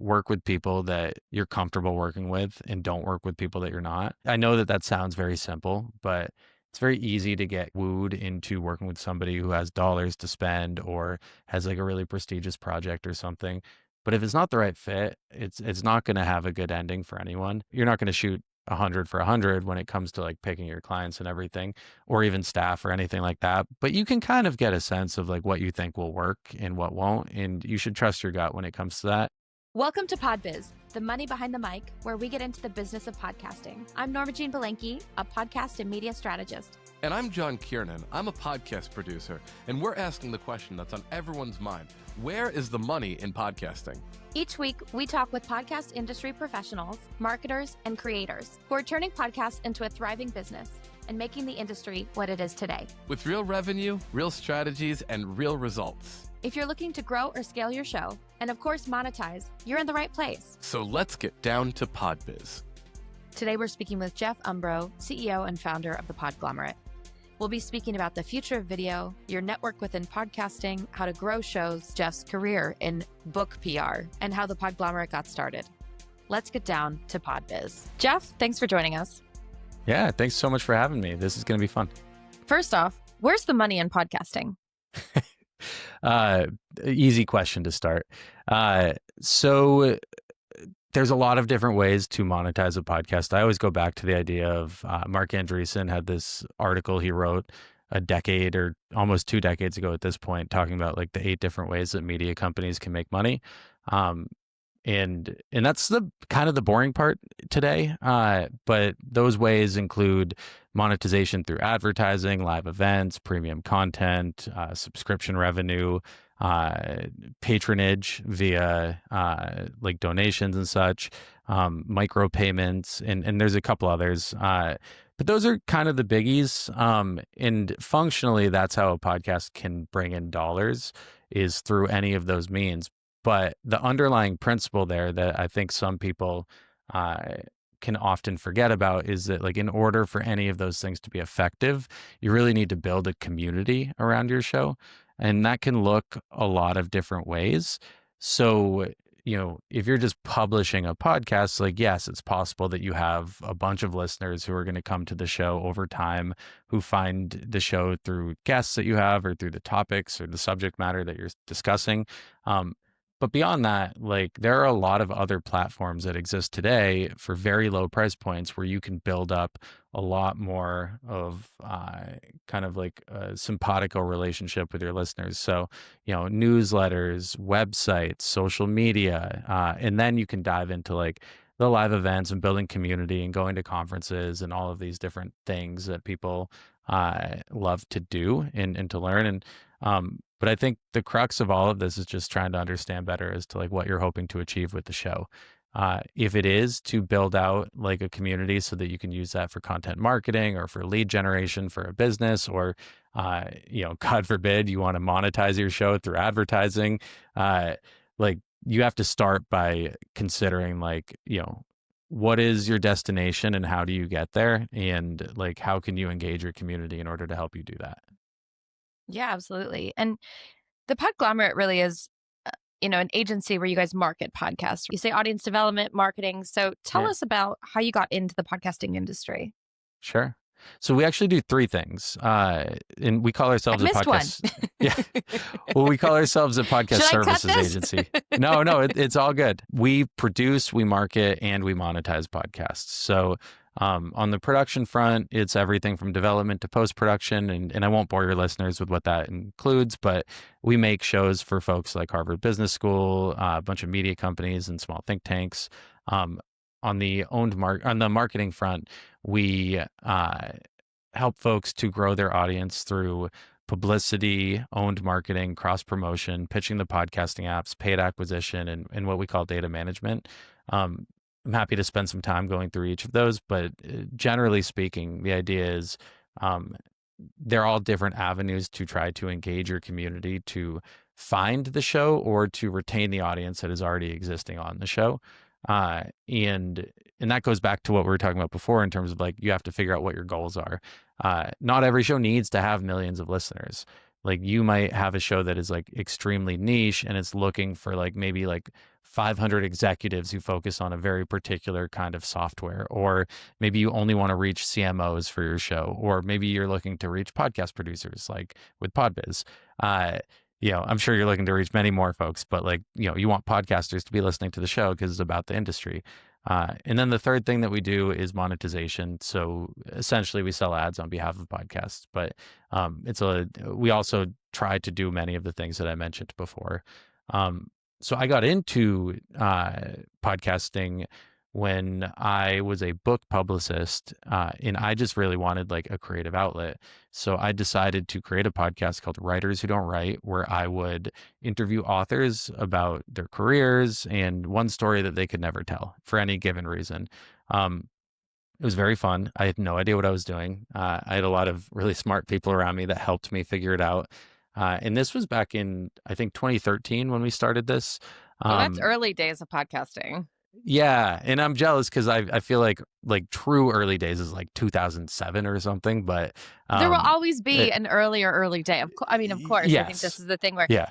work with people that you're comfortable working with and don't work with people that you're not. I know that that sounds very simple, but it's very easy to get wooed into working with somebody who has dollars to spend or has like a really prestigious project or something. But if it's not the right fit, it's not going to have a good ending for anyone. You're not going to shoot 100 for 100 when it comes to like picking your clients and everything, or even staff or anything like that. But you can kind of get a sense of like what you think will work and what won't. And you should trust your gut when it comes to that. Welcome to PodBiz, the money behind the mic, where we get into the business of podcasting. I'm Norma Jean Belenky, a podcast and media strategist. And I'm John Kiernan. I'm a podcast producer, and we're asking the question that's on everyone's mind. Where is the money in podcasting? Each week, we talk with podcast industry professionals, marketers, and creators who are turning podcasts into a thriving business and making the industry what it is today. With real revenue, real strategies, and real results. If you're looking to grow or scale your show, and of course monetize, you're in the right place. So let's get down to PodBiz. Today we're speaking with Jeff Umbro, CEO and founder of The Podglomerate. We'll be speaking about the future of video, your network within podcasting, how to grow shows, Jeff's career in book PR, and how The Podglomerate got started. Let's get down to PodBiz. Jeff, thanks for joining us. Yeah, thanks so much for having me. This is going to be fun. First off, where's the money in podcasting? Easy question to start. So there's a lot of different ways to monetize a podcast. I always go back to the idea of Mark Andreessen had this article he wrote a decade or almost 2 decades ago at this point, talking about like the 8 different ways that media companies can make money. And that's the kind of the boring part today. But those ways include monetization through advertising, live events, premium content, subscription revenue, patronage via like donations and such, micro payments, and there's a couple others. But those are kind of the biggies. And functionally, that's how a podcast can bring in dollars, is through any of those means. But the underlying principle there that I think some people can often forget about is that, like, in order for any of those things to be effective, you really need to build a community around your show. And that can look a lot of different ways. So, you know, if you're just publishing a podcast, like, yes, it's possible that you have a bunch of listeners who are going to come to the show over time, who find the show through guests that you have or through the topics or the subject matter that you're discussing. But beyond that, like, there are a lot of other platforms that exist today for very low price points where you can build up a lot more of kind of like a simpatico relationship with your listeners. So, you know, newsletters, websites, social media, and then you can dive into like the live events and building community and going to conferences and all of these different things that people love to do and to learn. And but I think the crux of all of this is just trying to understand better as to like what you're hoping to achieve with the show. If it is to build out like a community so that you can use that for content marketing or for lead generation for a business, or, you know, God forbid you want to monetize your show through advertising, like, you have to start by considering, like, you know, what is your destination and how do you get there? And like, how can you engage your community in order to help you do that? Yeah, absolutely. And the Podglomerate really is, an agency where you guys market podcasts. You say audience development, marketing. So tell us about how you got into the podcasting industry. Sure. So we actually do 3 things, and we call ourselves a podcast. One. Yeah. Well, we call ourselves a podcast services agency. No, it's all good. We produce, we market, and we monetize podcasts. So on the production front, it's everything from development to post-production, and I won't bore your listeners with what that includes, but we make shows for folks like Harvard Business School, a bunch of media companies and small think tanks. On the marketing front, we help folks to grow their audience through publicity, owned marketing, cross promotion, pitching the podcasting apps, paid acquisition, and what we call data management. I'm happy to spend some time going through each of those, but generally speaking, the idea is they're all different avenues to try to engage your community to find the show or to retain the audience that is already existing on the show. And that goes back to what we were talking about before in terms of like, you have to figure out what your goals are. Not every show needs to have millions of listeners. Like, you might have a show that is like extremely niche and it's looking for like maybe like 500 executives who focus on a very particular kind of software, or maybe you only want to reach CMOs for your show, or maybe you're looking to reach podcast producers like with PodBiz. I'm sure you're looking to reach many more folks, but you want podcasters to be listening to the show because it's about the industry. And then the third thing that we do is monetization. So essentially we sell ads on behalf of podcasts, but we also try to do many of the things that I mentioned before. So I got into podcasting when I was a book publicist, and I just really wanted a creative outlet. So I decided to create a podcast called Writers Who Don't Write, where I would interview authors about their careers and one story that they could never tell for any given reason. It was very fun. I had no idea what I was doing. I had a lot of really smart people around me that helped me figure it out. And this was back in, I think, 2013 when we started this. Well, that's early days of podcasting. Yeah, and I'm jealous because I feel like true early days is 2007 or something, but there will always be an early day. Of course. Yes. I think this is the thing where, yeah.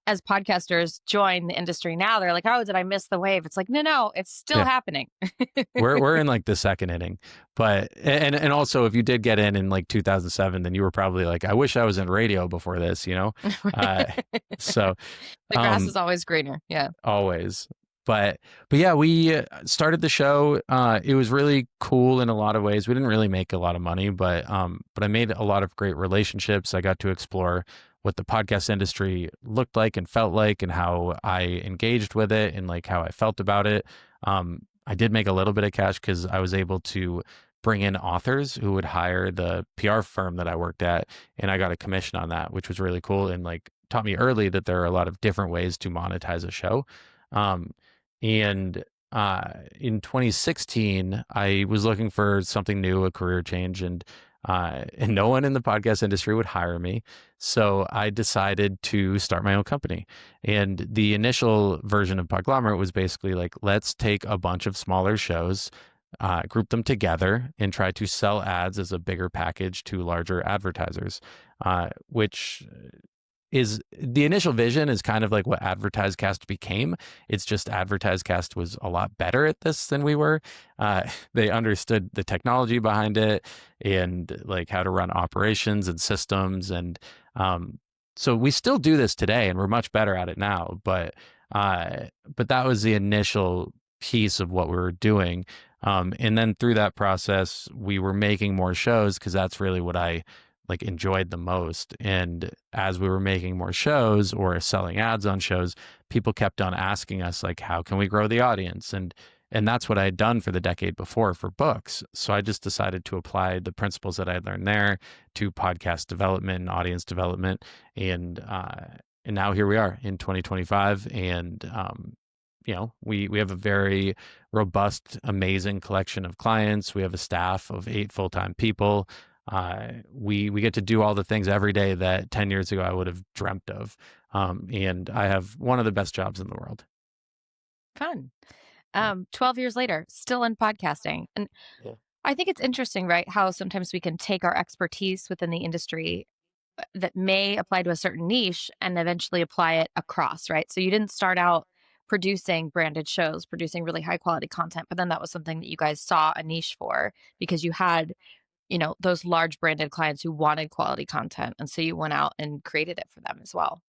As podcasters join the industry now, they're like, oh, did I miss the wave? It's like, no, it's still happening. We're in the second inning, but and also if you did get in 2007, then you were probably like, I wish I was in radio before this, so the grass is always greener. Yeah, always. But yeah, we started the show. It was really cool in a lot of ways. We didn't really make a lot of money, but I made a lot of great relationships. I got to explore what the podcast industry looked like and felt like, and how I engaged with it, and how I felt about it. I did make a little bit of cash because I was able to bring in authors who would hire the PR firm that I worked at, and I got a commission on that, which was really cool, and taught me early that there are a lot of different ways to monetize a show. And in 2016, I was looking for something new, a career change, and no one in the podcast industry would hire me. So I decided to start my own company. And the initial version of Podglomerate was basically let's take a bunch of smaller shows, group them together, and try to sell ads as a bigger package to larger advertisers, which is the initial vision is kind of what AdvertiseCast became. It's just AdvertiseCast was a lot better at this than we were. They understood the technology behind it and how to run operations and systems. And so we still do this today and we're much better at it now. But that was the initial piece of what we were doing. And then through that process, we were making more shows because that's really what I enjoyed the most. And as we were making more shows or selling ads on shows, people kept on asking us how can we grow the audience? And that's what I had done for the decade before for books. So I just decided to apply the principles that I had learned there to podcast development and audience development. And now here we are in 2025. And we have a very robust, amazing collection of clients. We have a staff of 8 full-time people. We get to do all the things every day that 10 years ago I would have dreamt of. And I have one of the best jobs in the world. Fun. 12 years later, still in podcasting. And I think it's interesting, right? How sometimes we can take our expertise within the industry that may apply to a certain niche and eventually apply it across, right? So you didn't start out producing branded shows, producing really high quality content, but then that was something that you guys saw a niche for because you had those large branded clients who wanted quality content. And so you went out and created it for them as well.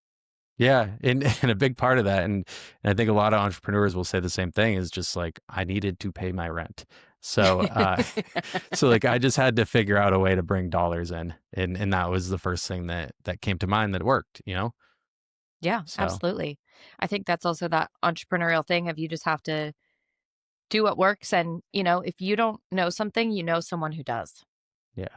Yeah. And a big part of that, and I think a lot of entrepreneurs will say the same thing, is just I needed to pay my rent. So, I just had to figure out a way to bring dollars in. And that was the first thing that came to mind that worked, Yeah, So. Absolutely. I think that's also that entrepreneurial thing of you just have to do what works. And, if you don't know something, you know someone who does. Yeah.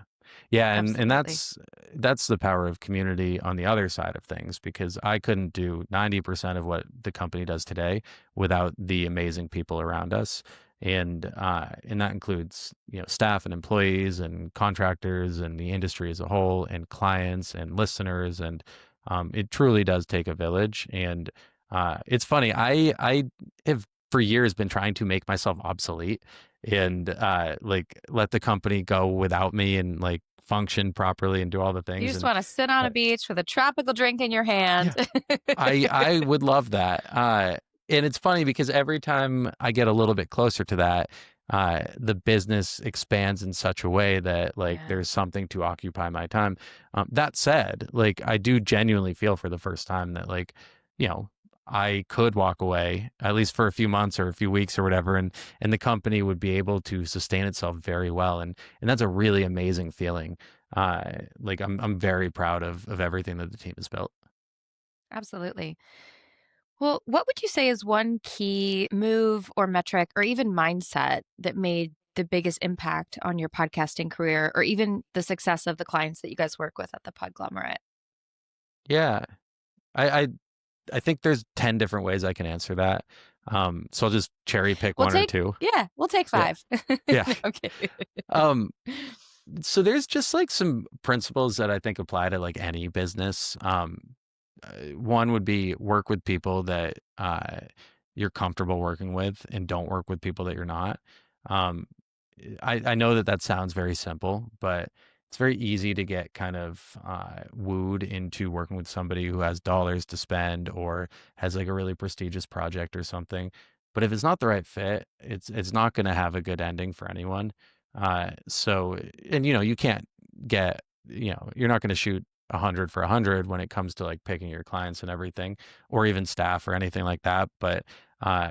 And Absolutely. that's the power of community on the other side of things, because I couldn't do 90% of what the company does today without the amazing people around us. And that includes, staff and employees and contractors and the industry as a whole and clients and listeners. And it truly does take a village. And it's funny, I have for years been trying to make myself obsolete and let the company go without me and function properly and do all the things. You just want to sit on a beach with a tropical drink in your hand. Yeah, I would love that. And it's funny because every time I get a little bit closer to that, the business expands in such a way that like Yeah. there's something to occupy my time. That said, like I do genuinely feel for the first time that like, you know, I could walk away at least for a few months or a few weeks or whatever, and the company would be able to sustain itself very well, and that's a really amazing feeling. Like I'm very proud of everything that the team has built. Absolutely. Well, what would you say is one key move or metric or even mindset that made the biggest impact on your podcasting career or even the success of the clients that you guys work with at the Podglomerate? Yeah, I I I think there's 10 different ways I can answer that. So I'll just cherry pick We'll one or take two. yeah, we'll take Yeah. 5. Yeah. No, okay. Um, so there's just like some principles that I think apply to like any business. One would be work with people that you're comfortable working with and don't work with people that you're not. Um, I know that that sounds very simple, but it's very easy to get kind of wooed into working with somebody who has dollars to spend or has like a really prestigious project or something. But if it's not the right fit, it's not going to have a good ending for anyone. So, and you know, you can't get, you know, you're not going to shoot 100 for 100 when it comes to like picking your clients and everything, or even staff or anything like that. Uh,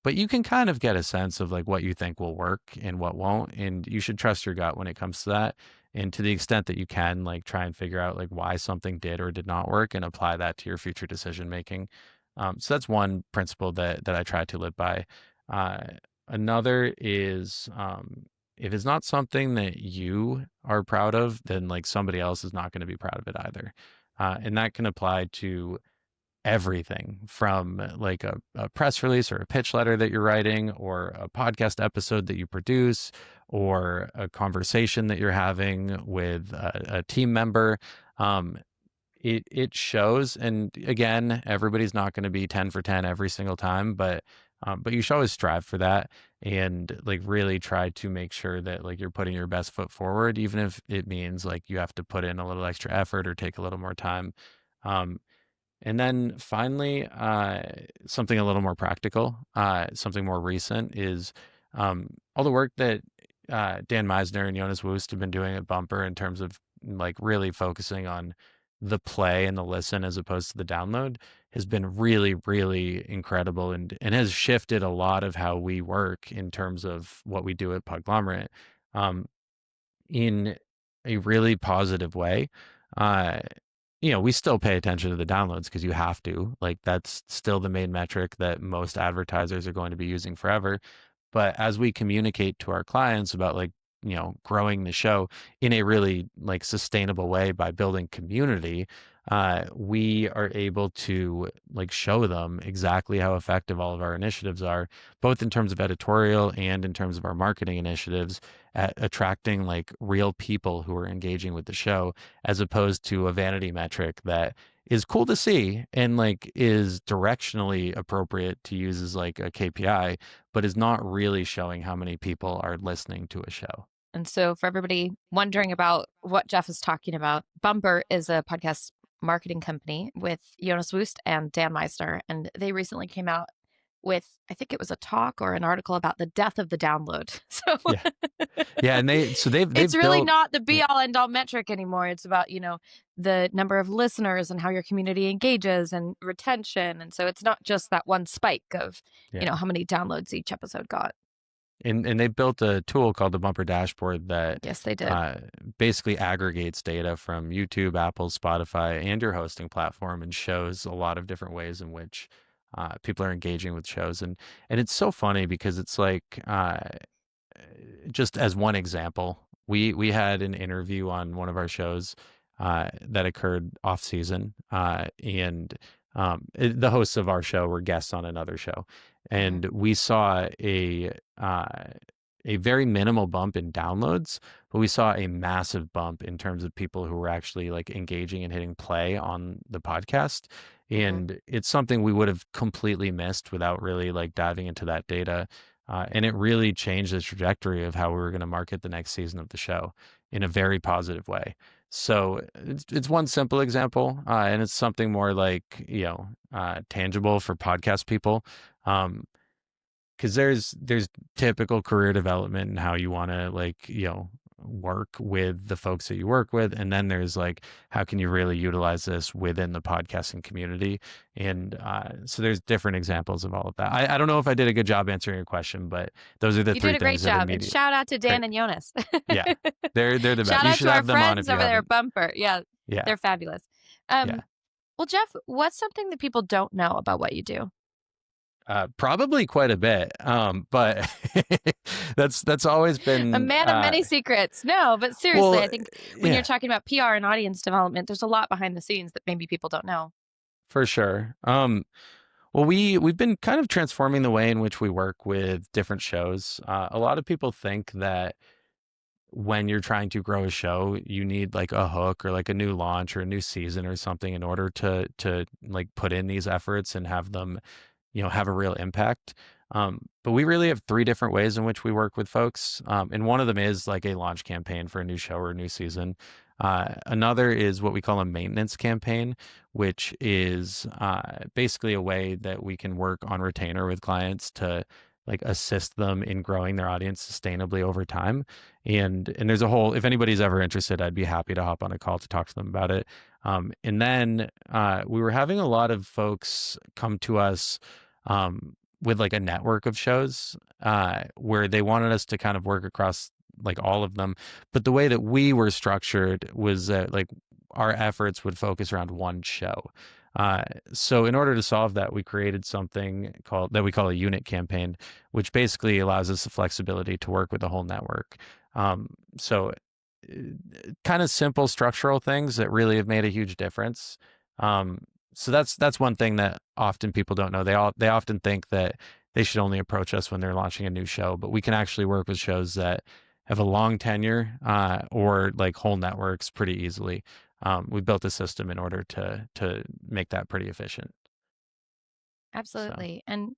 but you can kind of get a sense of like what you think will work and what won't, and you should trust your gut when it comes to that. And to the extent that you can, like try and figure out like why something did or did not work and apply that to your future decision making. So that's one principle that I try to live by. Uh, Another is if it's not something that you are proud of, then like somebody else is not going to be proud of it either. And that can apply to everything from like a press release or a pitch letter that you're writing or a podcast episode that you produce or a conversation that you're having with a team member. Um, it shows, and again, everybody's not going to be 10 for 10 every single time, but you should always strive for that and like really try to make sure that like you're putting your best foot forward, even if it means like you have to put in a little extra effort or take a little more time. um, and then finally, something a little more practical, something more recent is all the work that Dan Meisner and Jonas Woost have been doing at Bumper in terms of like really focusing on the play and the listen as opposed to the download has been really, really incredible and has shifted a lot of how we work in terms of what we do at Podglomerate in a really positive way. Uh, you know, we still pay attention to the downloads because you have to. Like that's still the main metric that most advertisers are going to be using forever. But as we communicate to our clients about like, you know, growing the show in a really like sustainable way by building community, we are able to like show them exactly how effective all of our initiatives are, both in terms of editorial and in terms of our marketing initiatives at attracting like real people who are engaging with the show as opposed to a vanity metric that is cool to see and like is directionally appropriate to use as like a KPI, but is not really showing how many people are listening to a show. And so, for everybody wondering about what Jeff is talking about, Bumper is a podcast marketing company with Jonas Woost and Dan Meisner. And they recently came out with, I think it was a talk or an article about the death of the download. So Yeah. Yeah. And they've it's really built, not the yeah, be all end all metric anymore. It's about, the number of listeners and how your community engages and retention. And so it's not just that one spike of, yeah. how many downloads each episode got. And they built a tool called the Bumper Dashboard that Yes, they did. basically aggregates data from YouTube, Apple, Spotify, and your hosting platform, and shows a lot of different ways in which people are engaging with shows. And it's so funny because it's like just as one example, we had an interview on one of our shows that occurred off season, and the hosts of our show were guests on another show, Mhm. and we saw a very minimal bump in downloads, but we saw a massive bump in terms of people who were actually like engaging and hitting play on the podcast. Mhm. And it's something we would have completely missed without really like diving into that data. And it really changed the trajectory of how we were going to market the next season of the show in a very positive way. So it's one simple example, and it's something more like, tangible for podcast people. Because there's typical career development and how you want to, like, work with the folks that you work with, and then there's like, how can you really utilize this within the podcasting community? And so there's different examples of all of that. I don't know if I did a good job answering your question, but those are the You three did a great things that job. And immediately. shout out to Dan Great. and Jonas. Yeah, they're the best. Shout You out should to our have them on if friends you over there, haven't. Bumper. Yeah, Yeah, they're fabulous. yeah. Well, Jeff, what's something that people don't know about what you do? Probably quite a bit, but that's always been A man of many secrets. No, but seriously, well, I think when yeah, you're talking about PR and audience development, there's a lot behind the scenes that maybe people don't know. for sure. Well, we've been kind of transforming the way in which we work with different shows. A lot of people think that when you're trying to grow a show, you need like a hook or like a new launch or a new season or something in order to like put in these efforts and have them, have a real impact. But we really have three different ways in which we work with folks. And one of them is like a launch campaign for a new show or a new season. Another is what we call a maintenance campaign, which is basically a way that we can work on retainer with clients to like assist them in growing their audience sustainably over time. And there's a whole, if anybody's ever interested, I'd be happy to hop on a call to talk to them about it. And then we were having a lot of folks come to us with like a network of shows where they wanted us to kind of work across like all of them. But the way that we were structured was that like our efforts would focus around one show. So in order to solve that, we created something that we call a unit campaign, which basically allows us the flexibility to work with the whole network. So kind of simple structural things that really have made a huge difference. So that's one thing that often people don't know. They often think that they should only approach us when they're launching a new show, but we can actually work with shows that have a long tenure or like whole networks pretty easily. We built a system in order to make that pretty efficient. Absolutely. And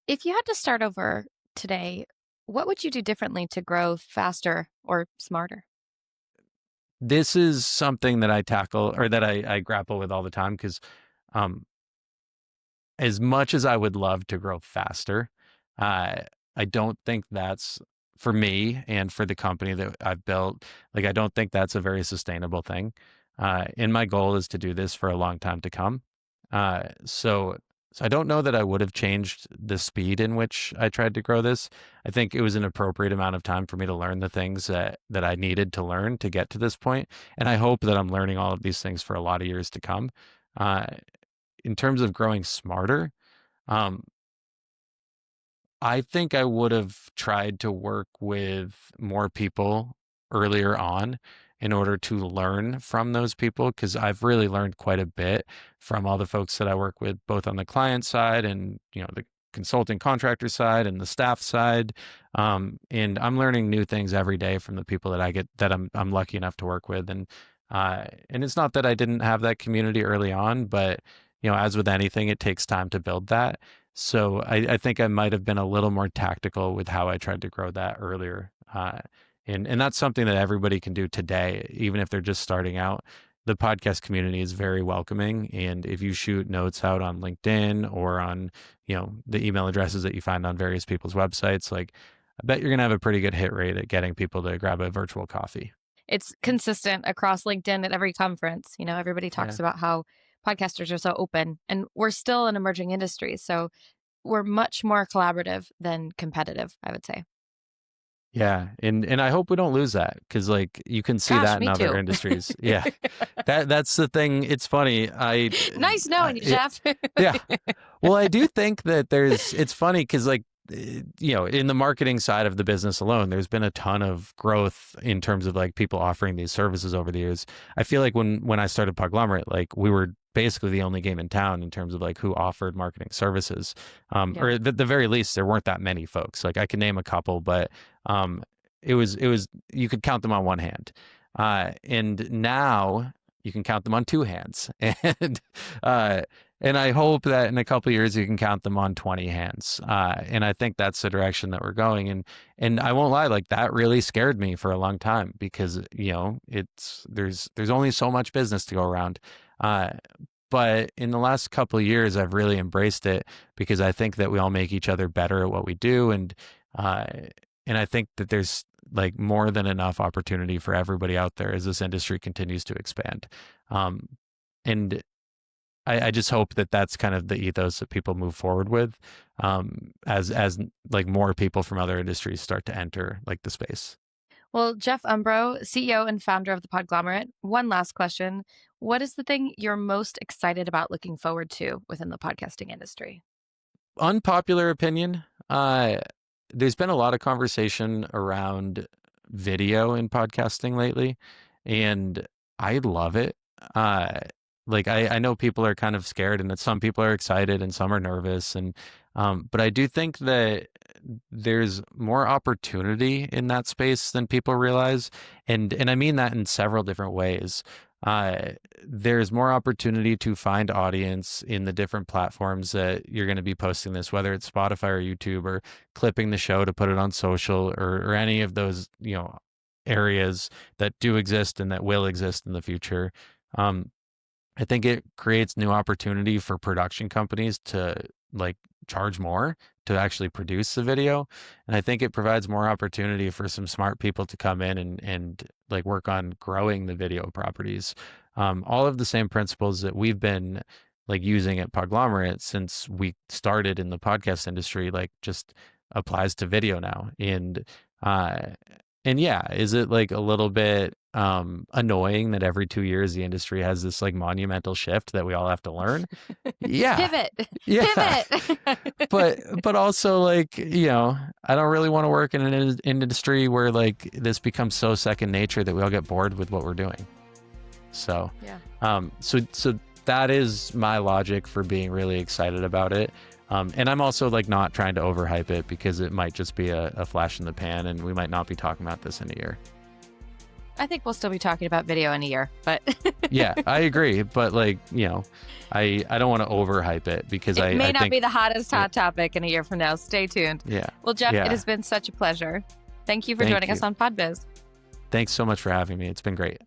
if you had to start over today, what would you do differently to grow faster or smarter? This is something that I tackle or that I grapple with all the time because as much as I would love to grow faster, I don't think that's for me and for the company that I've built. Like, I don't think that's a very sustainable thing. And my goal is to do this for a long time to come. So I don't know that I would have changed the speed in which I tried to grow this. I think it was an appropriate amount of time for me to learn the things that I needed to learn to get to this point. And I hope that I'm learning all of these things for a lot of years to come. In terms of growing smarter, um, I think I would have tried to work with more people earlier on in order to learn from those people because I've really learned quite a bit from all the folks that I work with, both on the client side and the consulting contractor side and the staff side. And I'm learning new things every day from the people that I'm lucky enough to work with. And it's not that I didn't have that community early on, but as with anything, it takes time to build that. So I think I might have been a little more tactical with how I tried to grow that earlier. And that's something that everybody can do today, even if they're just starting out. The podcast community is very welcoming. And if you shoot notes out on LinkedIn or on, the email addresses that you find on various people's websites, like I bet you're going to have a pretty good hit rate at getting people to grab a virtual coffee. It's consistent across LinkedIn at every conference. Everybody talks about how podcasters are so open, and we're still an emerging industry. So we're much more collaborative than competitive, I would say. Yeah. And I hope we don't lose that because like you can see that in other industries. Yeah. That's the thing. It's funny. Nice knowing you, Jeff. Yeah. Well, I do think that it's funny because like, in the marketing side of the business alone, there's been a ton of growth in terms of like people offering these services over the years. I feel like when I started Podglomerate, like we were basically the only game in town in terms of like who offered marketing services. Or at the very least, there weren't that many folks. Like I can name a couple, but it was you could count them on one hand. And now, you can count them on two hands. And I hope that in a couple of years you can count them on 20 hands. And I think that's the direction that we're going. And I won't lie, like that really scared me for a long time because, there's only so much business to go around. But in the last couple of years, I've really embraced it because I think that we all make each other better at what we do. And I think that there's like more than enough opportunity for everybody out there as this industry continues to expand. And I just hope that that's kind of the ethos that people move forward with, as like more people from other industries start to enter like the space. Well, Jeff Umbro, CEO and founder of The Podglomerate, one last question. What is the thing you're most excited about looking forward to within the podcasting industry? Unpopular opinion. There's been a lot of conversation around video in podcasting lately, and I love it. Like I know people are kind of scared and that some people are excited and some are nervous. But I do think that there's more opportunity in that space than people realize. And I mean that in several different ways. There's more opportunity to find audience in the different platforms that you're going to be posting this, whether it's Spotify or YouTube or clipping the show to put it on social or any of those, areas that do exist and that will exist in the future. I think it creates new opportunity for production companies to like charge more to actually produce the video. And I think it provides more opportunity for some smart people to come in and like work on growing the video properties. All of the same principles that we've been like using at Podglomerate since we started in the podcast industry, like just applies to video now. And yeah, is it like a little bit annoying that every 2 years the industry has this like monumental shift that we all have to learn? Yeah. Pivot. Yeah. Pivot. but also like, I don't really want to work in an industry where like this becomes so second nature that we all get bored with what we're doing. So, so that is my logic for being really excited about it. And I'm also like not trying to overhype it because it might just be a flash in the pan and we might not be talking about this in a year. I think we'll still be talking about video in a year, but yeah, I agree. But like, I don't want to overhype it because it may I not think, be the hottest hot topic in a year from now. Stay tuned. Yeah. Well, Jeff, Yeah. it has been such a pleasure. Thank you for joining us on PodBiz. Thanks so much for having me. It's been great.